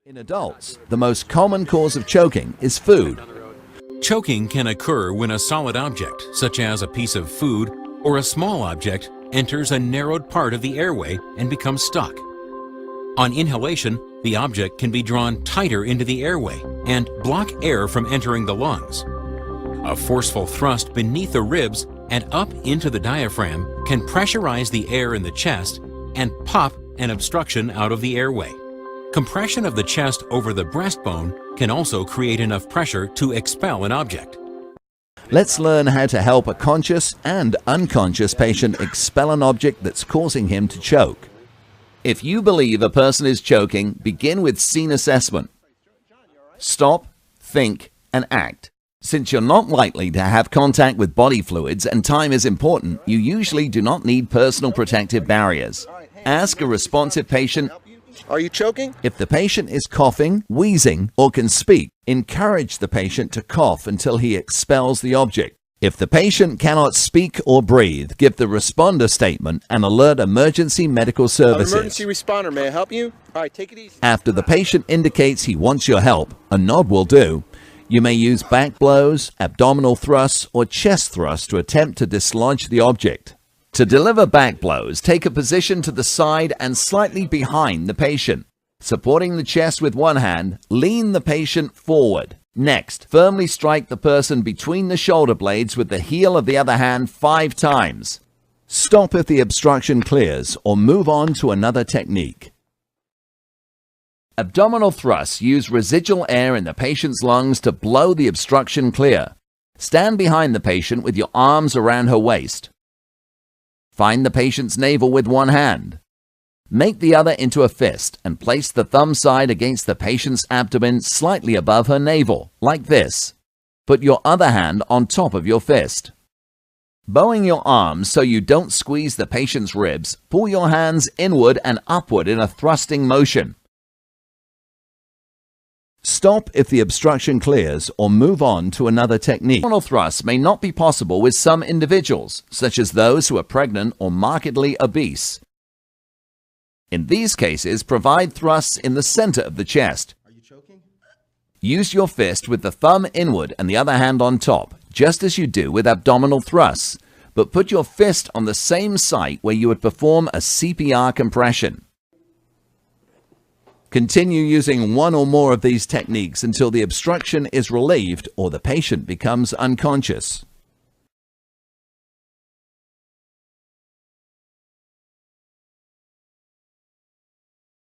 In adults, the most common cause of choking is food. Choking can occur when a solid object, such as a piece of food or a small object, enters a narrowed part of the airway and becomes stuck. On inhalation, the object can be drawn tighter into the airway and block air from entering the lungs. A forceful thrust beneath the ribs and up into the diaphragm can pressurize the air in the chest and pop an obstruction out of the airway. Compression of the chest over the breastbone can also create enough pressure to expel an object. Let's learn how to help a conscious and unconscious patient expel an object that's causing him to choke. If you believe a person is choking, begin with scene assessment. Stop, think, and act. Since you're not likely to have contact with body fluids and time is important, you usually do not need personal protective barriers. Ask a responsive patient, "Are you choking?" If the patient is coughing, wheezing, or can speak, encourage the patient to cough until he expels the object. If the patient cannot speak or breathe, give the responder statement and alert emergency medical services. Emergency responder, may I help you? All right, take it easy. After the patient indicates he wants your help, a nod will do. You may use back blows, abdominal thrusts, or chest thrusts to attempt to dislodge the object. To deliver back blows, take a position to the side and slightly behind the patient. Supporting the chest with one hand, lean the patient forward. Next, firmly strike the person between the shoulder blades with the heel of the other hand 5 times. Stop if the obstruction clears or move on to another technique. Abdominal thrusts use residual air in the patient's lungs to blow the obstruction clear. Stand behind the patient with your arms around her waist. Find the patient's navel with one hand. Make the other into a fist and place the thumb side against the patient's abdomen slightly above her navel, like this. Put your other hand on top of your fist. Bowing your arms so you don't squeeze the patient's ribs, pull your hands inward and upward in a thrusting motion. Stop if the obstruction clears or move on to another technique. Abdominal thrusts may not be possible with some individuals, such as those who are pregnant or markedly obese. In these cases, provide thrusts in the center of the chest. Are you choking? Use your fist with the thumb inward and the other hand on top, just as you do with abdominal thrusts, but put your fist on the same site where you would perform a CPR compression. Continue using one or more of these techniques until the obstruction is relieved or the patient becomes unconscious.